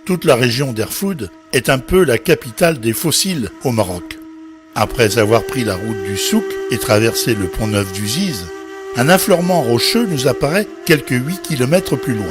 Toute la région d'Erfoud est un peu la capitale des fossiles au Maroc. Après avoir pris la route du Souk et traversé le pont Neuf du Ziz, un affleurement rocheux nous apparaît quelques 8 kilomètres plus loin.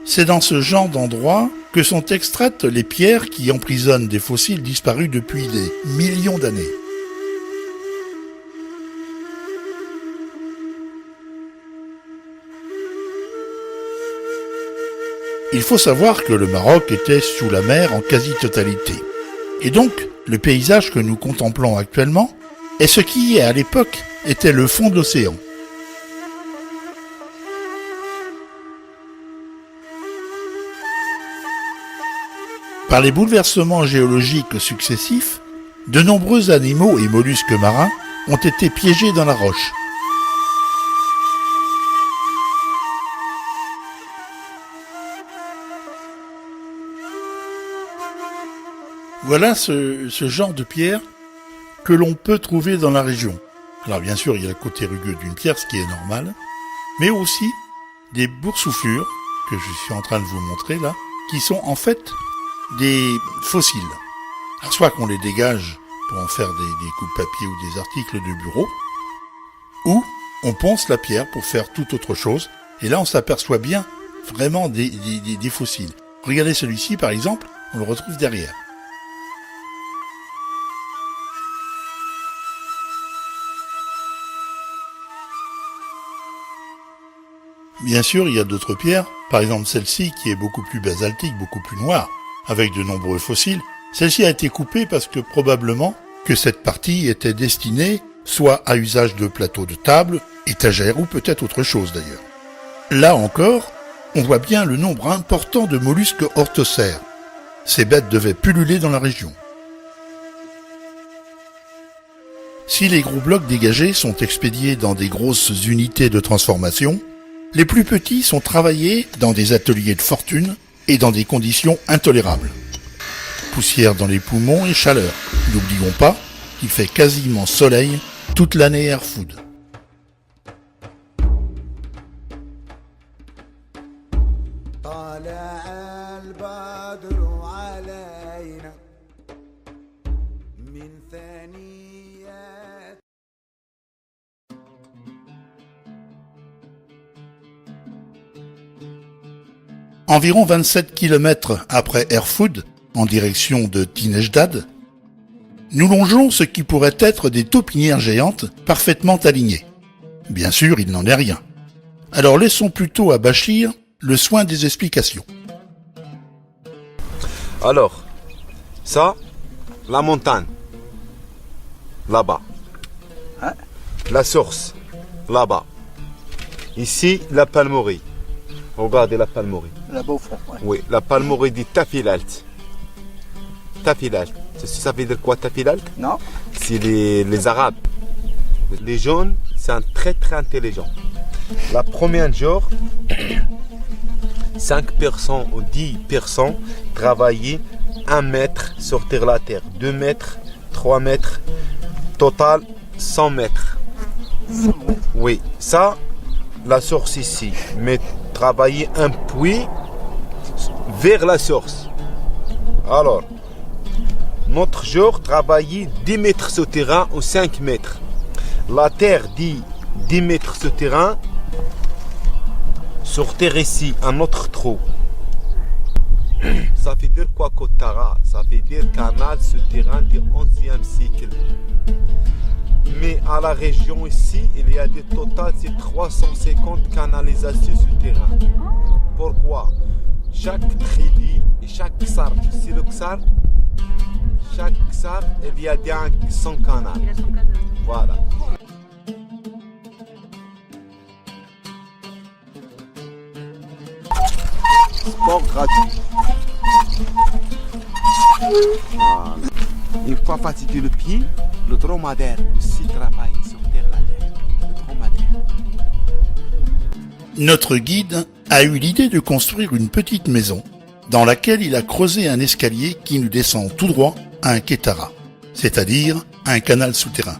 C'est dans ce genre d'endroit que sont extraites les pierres qui emprisonnent des fossiles disparus depuis des millions d'années. Il faut savoir que le Maroc était sous la mer en quasi-totalité. Et donc, le paysage que nous contemplons actuellement est ce qui, à l'époque, était le fond de l'océan. Par les bouleversements géologiques successifs, de nombreux animaux et mollusques marins ont été piégés dans la roche. Voilà ce genre de pierre que l'on peut trouver dans la région. Alors bien sûr, il y a le côté rugueux d'une pierre, ce qui est normal, mais aussi des boursouflures, que je suis en train de vous montrer là, qui sont en fait des fossiles. Alors soit qu'on les dégage pour en faire des coups de papier ou des articles de bureau, ou on ponce la pierre pour faire toute autre chose, et là on s'aperçoit bien vraiment des fossiles. Regardez celui-ci par exemple, on le retrouve derrière. Bien sûr, il y a d'autres pierres, par exemple celle-ci qui est beaucoup plus basaltique, beaucoup plus noire, avec de nombreux fossiles. Celle-ci a été coupée parce que probablement que cette partie était destinée soit à usage de plateau de table, étagère ou peut-être autre chose d'ailleurs. Là encore, on voit bien le nombre important de mollusques orthocères. Ces bêtes devaient pulluler dans la région. Si les gros blocs dégagés sont expédiés dans des grosses unités de transformation, les plus petits sont travaillés dans des ateliers de fortune et dans des conditions intolérables. Poussière dans les poumons et chaleur. N'oublions pas qu'il fait quasiment soleil toute l'année à Erfoud. Environ 27 km après Erfoud, en direction de Tinejdad, nous longeons ce qui pourrait être des taupinières géantes parfaitement alignées. Bien sûr, il n'en est rien. Alors laissons plutôt à Bachir le soin des explications. Alors, ça, la montagne, là-bas. La source, là-bas. Ici, la palmerie. Regardez la palmerie. Là-bas au fond, ouais. Oui, la palmerie dit Tafilalt. Tafilalt. Ça veut dire quoi, Tafilalt? Non. C'est les Arabes. Les jeunes, c'est très très intelligent. La première jour, 5% ou 10% travaillaient 1 mètre sur la terre, 2 mètres, 3 mètres, total 100 mètres. Oui, ça, la source ici, mais travailler un puits vers la source. Alors, notre jour travailler 10 mètres souterrain ou 5 mètres. La terre dit 10 mètres souterrain. Sur terre ici, un autre trou. Ça veut dire quoi, Kotara? Ça veut dire canal souterrain du 11e siècle. Mais à la région ici, il y a des total de 350 canalisations souterraines. Pourquoi? Chaque tribu et chaque ksar, c'est le ksar, chaque ksar, il y a son canal. Voilà. Sport gratuit. Voilà. Une fois fatigué le pied, le dromadaire aussi travaille sur terre la terre. Le dromadaire. Notre guide a eu l'idée de construire une petite maison dans laquelle il a creusé un escalier qui nous descend tout droit à un kétara, c'est-à-dire un canal souterrain.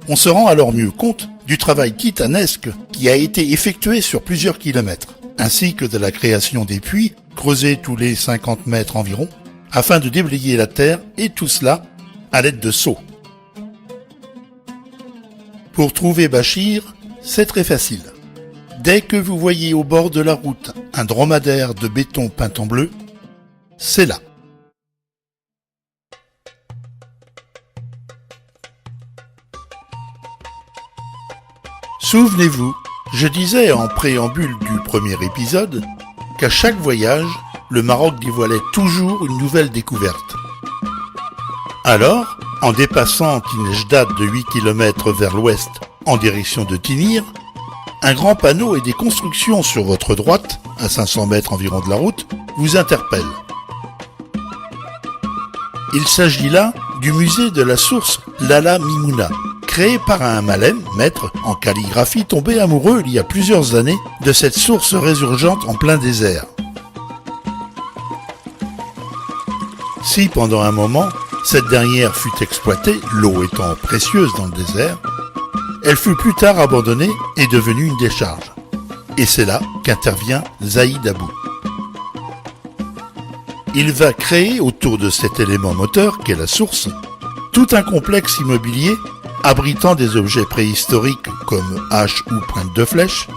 On se rend alors mieux compte du travail titanesque qui a été effectué sur plusieurs kilomètres, ainsi que de la création des puits creusés tous les 50 mètres environ, afin de déblayer la terre, et tout cela à l'aide de seaux. Pour trouver Bachir, c'est très facile. Dès que vous voyez au bord de la route un dromadaire de béton peint en bleu, c'est là. Souvenez-vous, je disais en préambule du premier épisode qu'à chaque voyage, le Maroc dévoilait toujours une nouvelle découverte. Alors, en dépassant Tinejdad de 8 km vers l'ouest en direction de Tinir, un grand panneau et des constructions sur votre droite, à 500 mètres environ de la route, vous interpellent. Il s'agit là du musée de la source Lala Mimouna, créé par un malem, maître en calligraphie, tombé amoureux il y a plusieurs années de cette source résurgente en plein désert. Si pendant un moment, cette dernière fut exploitée, l'eau étant précieuse dans le désert, elle fut plus tard abandonnée et devenue une décharge. Et c'est là qu'intervient Zaïd Abou. Il va créer autour de cet élément moteur qu'est la source, tout un complexe immobilier abritant des objets préhistoriques comme haches ou pointes de flèches,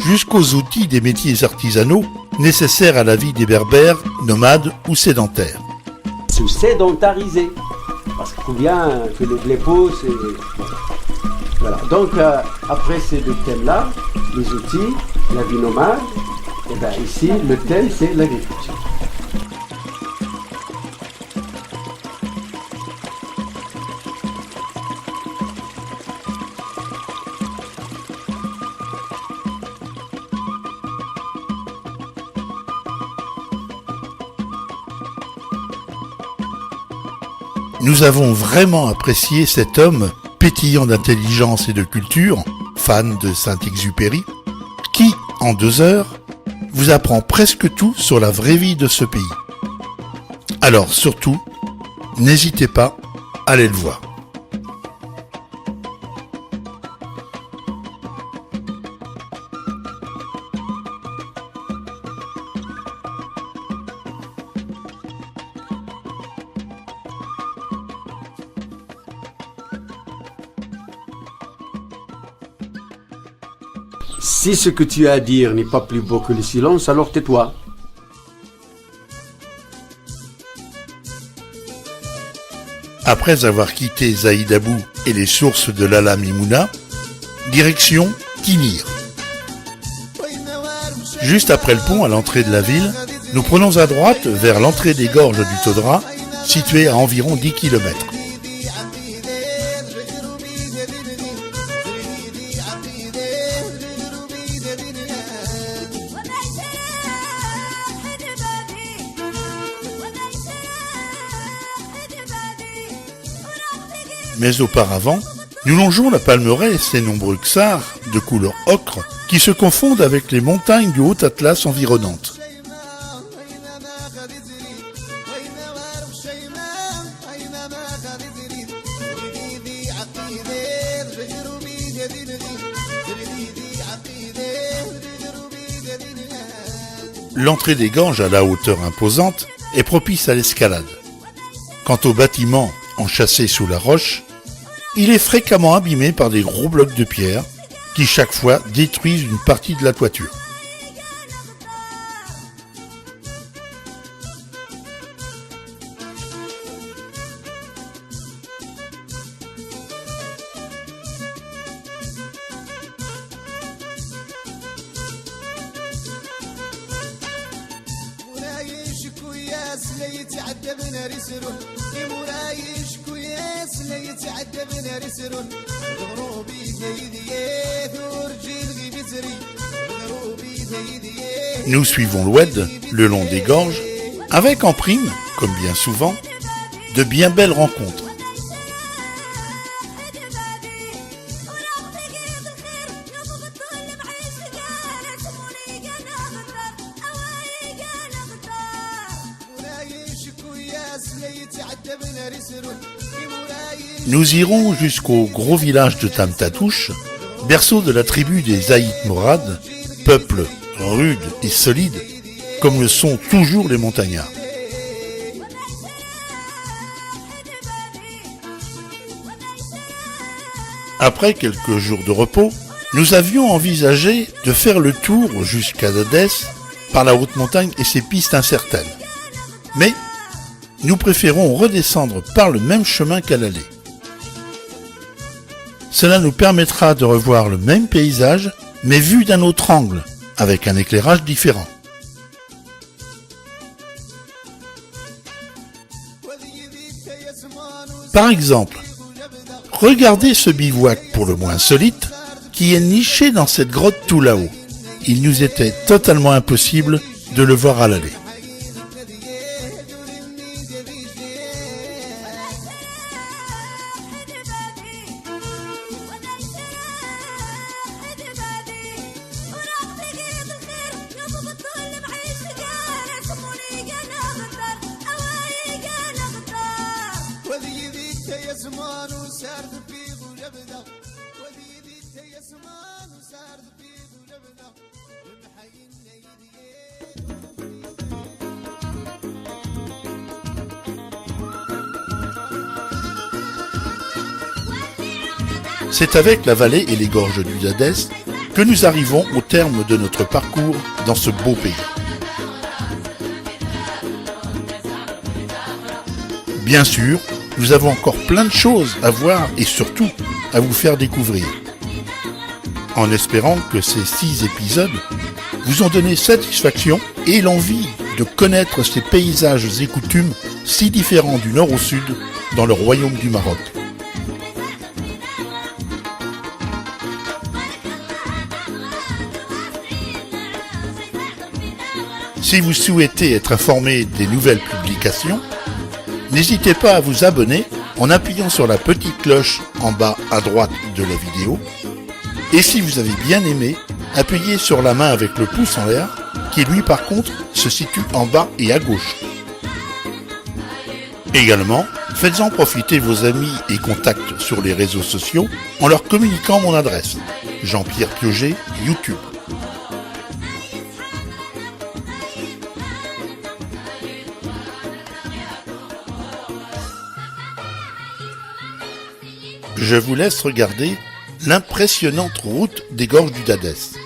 jusqu'aux outils des métiers artisanaux nécessaires à la vie des berbères, nomades ou sédentaires. Se sédentariser, parce qu'il faut bien que le blé pousse. Voilà. Donc après ces deux thèmes-là, les outils, la vie nomade, et bien ici le thème c'est l'agriculture. Nous avons vraiment apprécié cet homme pétillant d'intelligence et de culture, fan de Saint-Exupéry, qui, en 2 heures, vous apprend presque tout sur la vraie vie de ce pays. Alors surtout, n'hésitez pas à aller le voir. Si ce que tu as à dire n'est pas plus beau que le silence, alors tais-toi. Après avoir quitté Zaïd Abou et les sources de Lala Mimouna, direction Tinir. Juste après le pont à l'entrée de la ville, nous prenons à droite vers l'entrée des gorges du Todra, située à environ 10 km. Mais auparavant, nous longeons la Palmeraie et ses nombreux ksars de couleur ocre qui se confondent avec les montagnes du Haut Atlas environnantes. L'entrée des Ganges à la hauteur imposante est propice à l'escalade. Quant au bâtiment enchâssé sous la roche, il est fréquemment abîmé par des gros blocs de pierre qui chaque fois détruisent une partie de la toiture. Nous suivons l'Oued le long des gorges, avec en prime, comme bien souvent, de bien belles rencontres. Nous irons jusqu'au gros village de Tamtatouche, berceau de la tribu des Aït Morad, peuple rude et solide, comme le sont toujours les montagnards. Après quelques jours de repos, nous avions envisagé de faire le tour jusqu'à Dadès par la haute montagne et ses pistes incertaines. Mais nous préférons redescendre par le même chemin qu'à l'aller. Cela nous permettra de revoir le même paysage, mais vu d'un autre angle, avec un éclairage différent. Par exemple, regardez ce bivouac pour le moins insolite qui est niché dans cette grotte tout là-haut. Il nous était totalement impossible de le voir à l'aller. C'est avec la vallée et les gorges du Dadès que nous arrivons au terme de notre parcours dans ce beau pays. Bien sûr, nous avons encore plein de choses à voir et surtout à vous faire découvrir. En espérant que ces 6 épisodes vous ont donné satisfaction et l'envie de connaître ces paysages et coutumes si différents du nord au sud dans le royaume du Maroc. Si vous souhaitez être informé des nouvelles publications, n'hésitez pas à vous abonner en appuyant sur la petite cloche en bas à droite de la vidéo. Et si vous avez bien aimé, appuyez sur la main avec le pouce en l'air, qui lui par contre se situe en bas et à gauche. Également, faites-en profiter vos amis et contacts sur les réseaux sociaux en leur communiquant mon adresse, Jean-Pierre Piauget, YouTube. Je vous laisse regarder l'impressionnante route des gorges du Dadès.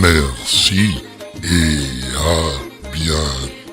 Merci et à bientôt.